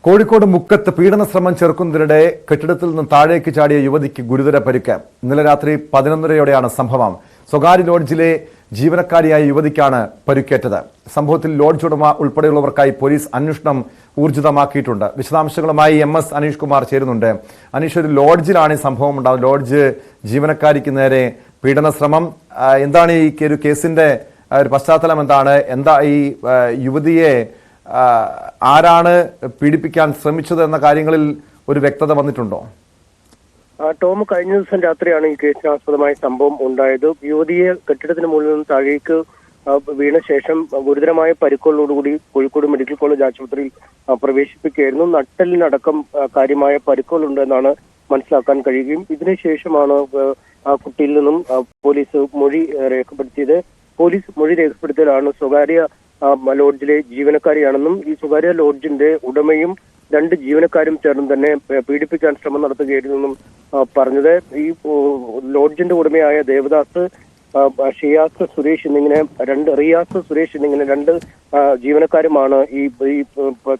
കോഴിക്കോട് മുക്കത്ത് പീഡന ശ്രമം ചെറുക്കുന്നതിനിടെ കെട്ടിടത്തിൽ നിന്ന് താഴേക്ക് ചാടിയ യുവതിക്ക് ഗുരുതര പരിക്ക്. ഇന്നലെ രാത്രി 11:30-യോടെയാണ് സംഭവം. സ്വകാര്യ ലോഡ്ജിലെ ജീവനക്കാരിയായ യുവതിക്കാണ് പരിക്കേറ്റത്. സംഭവത്തിൽ ലോഡ്ജ് ഉടമ ഉൾപ്പെടെയുള്ളവർക്കായി പോലീസ് അന്വേഷണം ഊർജിതമാക്കിയിട്ടുണ്ട്. വിശദാംശങ്ങളുമായി MS അനീഷ് കുമാർ ചേരുന്നുണ്ട്. അനീഷ്, ഒരു ലോഡ്ജിലാണ് ഈ സംഭവം ഉണ്ടാകുന്നത്. ലോഡ്ജ് ജീവനക്കാരിക്ക് നേരെ പീഡന ശ്രമം. എന്താണ് ഈ ഒരു കേസിന്റെ ഒരു പശ്ചാത്തലം? എന്താ ഈ യുവതിയെ ആരാണ് പീഡിപ്പിക്കാൻ ശ്രമിച്ചത് എന്ന കാര്യങ്ങളിൽ ഒരു വ്യക്തത വന്നിട്ടുണ്ടോ? ടോം, കഴിഞ്ഞ ദിവസം രാത്രിയാണ് ഈ കേസിനാസ്പദമായ സംഭവം ഉണ്ടായത്. യുവതിയെ കെട്ടിടത്തിന് മുകളിൽ നിന്ന് താഴേക്ക് വീണ ശേഷം ഗുരുതരമായ പരിക്കുകളോടുകൂടി കോഴിക്കോട് മെഡിക്കൽ കോളേജ് ആശുപത്രിയിൽ പ്രവേശിപ്പിക്കുകയായിരുന്നു. നട്ടെല്ലിനടക്കം കാര്യമായ പരിക്കുകളുണ്ട് എന്നാണ് മനസ്സിലാക്കാൻ കഴിയുകയും ഇതിനുശേഷമാണ് ആ കുട്ടിയിൽ നിന്നും പോലീസ് മൊഴി രേഖപ്പെടുത്തിയത്. പോലീസ് മൊഴി രേഖപ്പെടുത്തിയതാണ് സ്വകാര്യ ലോഡ്ജിലെ ജീവനക്കാരിയാണെന്നും ഈ സ്വകാര്യ ലോഡ്ജിന്റെ ഉടമയും 2 ജീവനക്കാരും ചേർന്ന് തന്നെ പീഡിപ്പിക്കാൻ ശ്രമം നടത്തുകയായിരുന്നെന്നും പറഞ്ഞത്. ഈ ലോഡ്ജിന്റെ ഉടമയായ ദേവദാസ്, ഷിയാസ് സുരേഷ് എന്നിങ്ങനെ റിയാസ് സുരേഷ് എന്നിങ്ങനെ 2 ജീവനക്കാരുമാണ് ഈ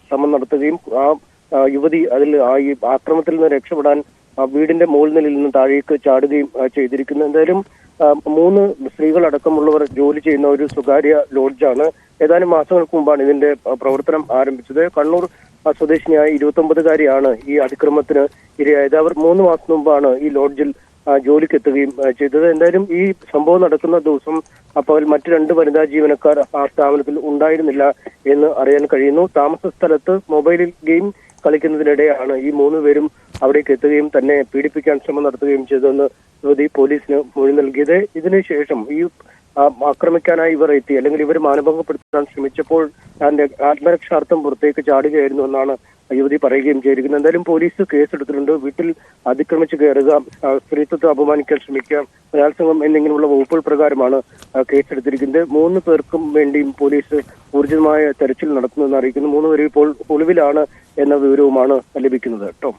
ശ്രമം നടത്തുകയും ആ യുവതി ഈ ആക്രമണത്തിൽ നിന്ന് രക്ഷപ്പെടാൻ വീടിന്റെ മുകൾ നിലയിൽ നിന്ന് താഴേക്ക് ചാടുകയും ചെയ്തിരിക്കുന്നു. എന്തായാലും 3 സ്ത്രീകളടക്കമുള്ളവർ ജോലി ചെയ്യുന്ന ഒരു സ്വകാര്യ ലോഡ്ജാണ്. ഏതാനും മാസങ്ങൾക്ക് മുമ്പാണ് ഇതിന്റെ പ്രവർത്തനം ആരംഭിച്ചത്. കണ്ണൂർ സ്വദേശിനിയായ 29-കാരിയാണ് ഈ അതിക്രമത്തിന് ഇരയായത്. അവർ 3 മാസം മുമ്പാണ് ഈ ലോഡ്ജിൽ ജോലിക്ക് എത്തുകയും ചെയ്തത്. എന്തായാലും ഈ സംഭവം നടക്കുന്ന ദിവസം അപ്പോൾ മറ്റ് 2 വനിതാ ജീവനക്കാർ ആ സ്ഥാപനത്തിൽ ഉണ്ടായിരുന്നില്ല എന്ന് അറിയാൻ കഴിയുന്നു. താമസ സ്ഥലത്ത് മൊബൈലിൽ ഗെയിം കളിക്കുന്നതിനിടെയാണ് ഈ 3 പേരും അവിടേക്ക് എത്തുകയും തന്നെ പീഡിപ്പിക്കാൻ ശ്രമം നടത്തുകയും ചെയ്തതെന്ന് യുവതി പോലീസിന് മൊഴി നൽകിയത്. ഇതിനുശേഷം ഈ ആക്രമിക്കാനായി ഇവർ എത്തി, അല്ലെങ്കിൽ ഇവർ മാനഭംഗപ്പെടുത്താൻ ശ്രമിച്ചപ്പോൾ തന്റെ ആത്മരക്ഷാർത്ഥം പുറത്തേക്ക് ചാടുകയായിരുന്നു എന്നാണ് യുവതി പറയുകയും ചെയ്തിരിക്കുന്നത്. എന്തായാലും പോലീസ് കേസെടുത്തിട്ടുണ്ട്. വീട്ടിൽ അതിക്രമിച്ച് കയറുക, സ്ത്രീത്വത്തെ അപമാനിക്കാൻ ശ്രമിക്കുക, ബലാത്സംഗം എന്നിങ്ങനെയുള്ള വകുപ്പുകൾ പ്രകാരമാണ് കേസെടുത്തിരിക്കുന്നത്. 3 പേർക്കും വേണ്ടിയും പോലീസ് ഊർജിതമായ തെരച്ചിൽ നടത്തുന്നതെന്ന് അറിയിക്കുന്നു. 3 പേരും ഇപ്പോൾ ഒളിവിലാണ് എന്ന വിവരവുമാണ് ലഭിക്കുന്നത്. കേട്ടോ,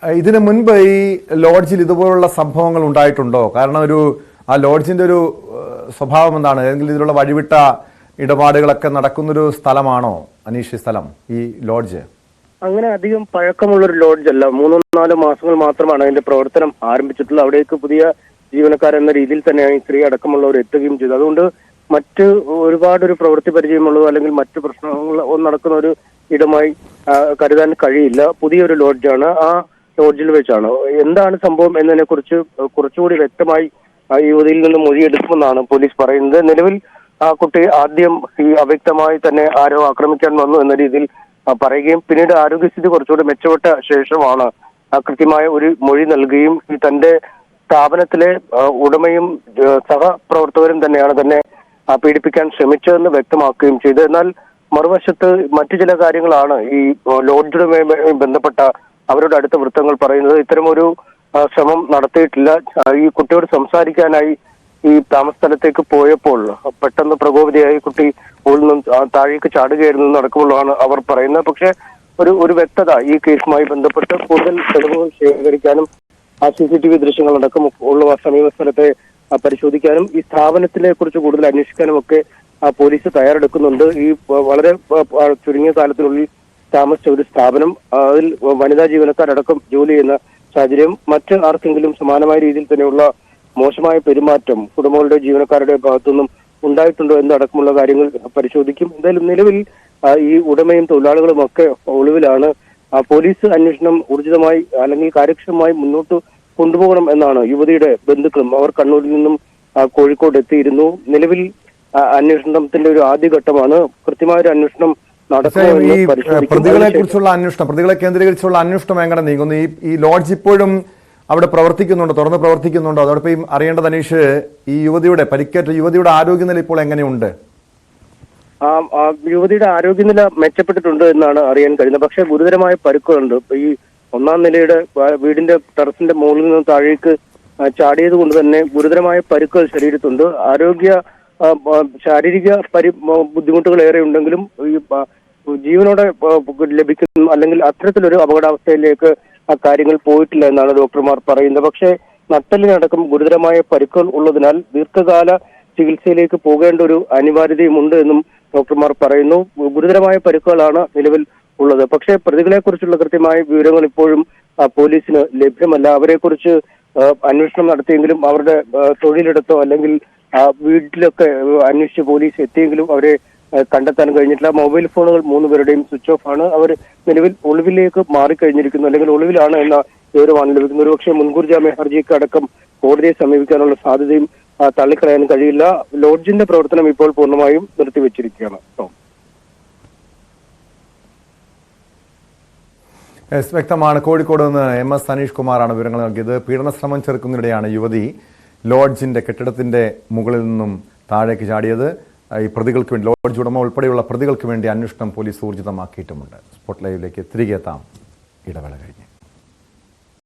ഇതിനു മുൻപ് ഈ ലോഡ്ജിൽ ഇതുപോലുള്ള സംഭവങ്ങൾ ഉണ്ടായിട്ടുണ്ടോ? കാരണം ആ ലോഡ്ജിന്റെ ഒരു സ്വഭാവം എന്താണ്? ഏതെങ്കിലും ഇതിലുള്ള വഴിവിട്ട ഇടപാടുകളൊക്കെ നടക്കുന്നൊരു സ്ഥലമാണോ അനീഷ് സ്ഥലം ഈ ലോഡ്ജ്? അങ്ങനെ അധികം പഴക്കമുള്ളൊരു ലോഡ്ജ് അല്ല. 3-4 മാസങ്ങൾ മാത്രമാണ് അതിന്റെ പ്രവർത്തനം ആരംഭിച്ചിട്ടുള്ളത്. അവിടേക്ക് പുതിയ ജീവനക്കാരെന്ന രീതിയിൽ തന്നെയാണ് ഈ സ്ത്രീ അടക്കമുള്ളവർ എത്തുകയും ചെയ്തത്. അതുകൊണ്ട് മറ്റ് ഒരുപാടൊരു പ്രവൃത്തി പരിചയമുള്ളതോ അല്ലെങ്കിൽ മറ്റു പ്രശ്നങ്ങൾ നടക്കുന്ന ഒരു ഇടമായി കരുതാൻ കഴിയില്ല. പുതിയൊരു ലോഡ്ജാണ്. ആ ലോഡ്ജിൽ വെച്ചാണ് എന്താണ് സംഭവം എന്നതിനെ കുറിച്ച് കുറച്ചുകൂടി വ്യക്തമായി യുവതിയിൽ നിന്ന് മൊഴിയെടുക്കുമെന്നാണ് പോലീസ് പറയുന്നത്. നിലവിൽ ആ കുട്ടി ആദ്യം ഈ അവ്യക്തമായി തന്നെ ആരോ ആക്രമിക്കാൻ വന്നു എന്ന രീതിയിൽ പറയുകയും പിന്നീട് ആരോഗ്യസ്ഥിതി കുറച്ചുകൂടി മെച്ചപ്പെട്ട ശേഷമാണ് കൃത്യമായ ഒരു മൊഴി നൽകുകയും തന്റെ സ്ഥാപനത്തിലെ ഉടമയും സഹപ്രവർത്തകരും തന്നെയാണ് തന്നെ പീഡിപ്പിക്കാൻ ശ്രമിച്ചതെന്ന് വ്യക്തമാക്കുകയും ചെയ്തു. എന്നാൽ മറുവശത്ത് മറ്റു ചില കാര്യങ്ങളാണ് ഈ ലോഡ്ജുമായി ബന്ധപ്പെട്ട അവരുടെ അടുത്ത വൃത്തങ്ങൾ പറയുന്നത്. ഇത്തരമൊരു ശ്രമം നടത്തിയിട്ടില്ല. ഈ കുട്ടിയോട് സംസാരിക്കാനായി ഈ താമസ സ്ഥലത്തേക്ക് പോയപ്പോൾ പെട്ടെന്ന് പ്രകോപിതയായി കുട്ടി മുകളിൽ നിന്ന് താഴേക്ക് ചാടുകയായിരുന്നു അടക്കമുള്ളതാണ് അവർ പറയുന്നത്. പക്ഷെ ഒരു വ്യക്തത ഈ കേസുമായി ബന്ധപ്പെട്ട് കൂടുതൽ തെളിവുകൾ ശേഖരിക്കാനും CCTV ദൃശ്യങ്ങളടക്കം ഉള്ള സമീപ സ്ഥലത്തെ പരിശോധിക്കാനും ഈ സ്ഥാപനത്തിനെ കുറിച്ച് കൂടുതൽ അന്വേഷിക്കാനും ഒക്കെ പോലീസ് തയ്യാറെടുക്കുന്നുണ്ട്. ഈ വളരെ ചുരുങ്ങിയ കാലത്തിനുള്ളിൽ താമസിച്ച ഒരു സ്ഥാപനം, അതിൽ വനിതാ ജീവനക്കാരടക്കം ജോലി ചെയ്യുന്ന സാഹചര്യം, മറ്റ് ആർക്കെങ്കിലും സമാനമായ രീതിയിൽ തന്നെയുള്ള മോശമായ പെരുമാറ്റം ഉടമകളുടെ ജീവനക്കാരുടെ ഭാഗത്തുനിന്നും ഉണ്ടായിട്ടുണ്ടോ എന്നടക്കമുള്ള കാര്യങ്ങൾ പരിശോധിക്കും. എന്തായാലും നിലവിൽ ഈ ഉടമയും തൊഴിലാളികളും ഒക്കെ ഒളിവിലാണ്. പോലീസ് അന്വേഷണം ഊർജിതമായി അല്ലെങ്കിൽ കാര്യക്ഷമമായി മുന്നോട്ട് കൊണ്ടുപോകണം എന്നാണ് യുവതിയുടെ ബന്ധുക്കളും. അവർ കണ്ണൂരിൽ നിന്നും കോഴിക്കോട് എത്തിയിരുന്നു. നിലവിൽ അന്വേഷണത്തിന്റെ ഒരു ആദ്യഘട്ടമാണ്. കൃത്യമായ ഒരു അന്വേഷണം പ്രതികളെ കുറിച്ചുള്ള അന്വേഷണം, പ്രതികളെ കേന്ദ്രീകരിച്ചുള്ള അന്വേഷണം എങ്ങനെ നീങ്ങുന്നു? ഈ ലോഡ്ജ് ഇപ്പോഴും അവിടെ പ്രവർത്തിക്കുന്നുണ്ടോ, തുറന്ന് പ്രവർത്തിക്കുന്നുണ്ടോ? അതോടൊപ്പം അറിയേണ്ടത് അനീഷ്, ഈ പരിക്കേറ്റ യുവതിയുടെ ആരോഗ്യനില ഇപ്പോൾ എങ്ങനെയുണ്ട്? യുവതിയുടെ ആരോഗ്യനില മെച്ചപ്പെട്ടിട്ടുണ്ട് എന്നാണ് അറിയാൻ കഴിയുന്നത്. പക്ഷെ ഗുരുതരമായ പരിക്കുകളുണ്ട്. ഈ 1-ാം നിലയുടെ വീടിന്റെ ടെറസിന്റെ മുകളിൽ നിന്ന് താഴേക്ക് ചാടിയത് കൊണ്ട് തന്നെ ഗുരുതരമായ പരിക്കുകൾ ശരീരത്തുണ്ട്. ശാരീരിക ബുദ്ധിമുട്ടുകൾ ഏറെ ഉണ്ടെങ്കിലും ഈ ജീവനോടെ ലഭിക്കുന്ന അല്ലെങ്കിൽ അത്തരത്തിലൊരു അപകടാവസ്ഥയിലേക്ക് ആ കാര്യങ്ങൾ പോയിട്ടില്ല എന്നാണ് ഡോക്ടർമാർ പറയുന്നത്. പക്ഷേ നട്ടെല്ലിനടക്കം ഗുരുതരമായ പരിക്കുകൾ ഉള്ളതിനാൽ ദീർഘകാല ചികിത്സയിലേക്ക് പോകേണ്ട ഒരു അനിവാര്യതയുമുണ്ട് എന്നും ഡോക്ടർമാർ പറയുന്നു. ഗുരുതരമായ പരിക്കുകളാണ് നിലവിൽ ഉള്ളത്. പക്ഷേ പ്രതികളെ കുറിച്ചുള്ള കൃത്യമായ വിവരങ്ങൾ ഇപ്പോഴും പോലീസിന് ലഭ്യമല്ല. അവരെക്കുറിച്ച് അന്വേഷണം നടത്തിയെങ്കിലും അവരുടെ തൊഴിലിടത്തോ അല്ലെങ്കിൽ വീട്ടിലൊക്കെ അന്വേഷിച്ച് പോലീസ് എത്തിയെങ്കിലും അവരെ കണ്ടെത്താൻ കഴിഞ്ഞിട്ടില്ല. മൊബൈൽ ഫോണുകൾ 3 പേരുടെയും സ്വിച്ച് ഓഫ് ആണ്. അവർ നിലവിൽ ഒളിവിലേക്ക് മാറിക്കഴിഞ്ഞിരിക്കുന്നു, അല്ലെങ്കിൽ ഒളിവിലാണ് എന്ന വിവരമാണ് ലഭിക്കുന്നത്. ഒരുപക്ഷെ മുൻകൂർ ജാമ്യ ഹർജിക്ക് അടക്കം കോടതിയെ സമീപിക്കാനുള്ള സാധ്യതയും തള്ളിക്കളയാൻ കഴിയില്ല. ലോഡ്ജിന്റെ പ്രവർത്തനം ഇപ്പോൾ പൂർണ്ണമായും നിർത്തിവെച്ചിരിക്കുകയാണ്. വ്യക്തമാണ്. കോഴിക്കോട് നിന്ന് MS സനീഷ് കുമാറാണ് വിവരങ്ങൾ നൽകിയത്. പീഡനശ്രമം ചെറുക്കുന്നതിനിടെയാണ് യുവതി ലോഡ്ജിന്റെ കെട്ടിടത്തിന്റെ മുകളിൽ നിന്നും താഴേക്ക് ചാടിയത്. ഈ പ്രതികൾക്ക് വേണ്ടി, ലോഡ്ജ് ഉടമ ഉൾപ്പെടെയുള്ള പ്രതികൾക്ക് വേണ്ടി അന്വേഷണം പോലീസ് ഊർജിതമാക്കിയിട്ടുമുണ്ട്. സ്പോട്ട് ലൈവിലേക്ക് തിരികെ എത്താം ഇടവേള കഴിഞ്ഞ്.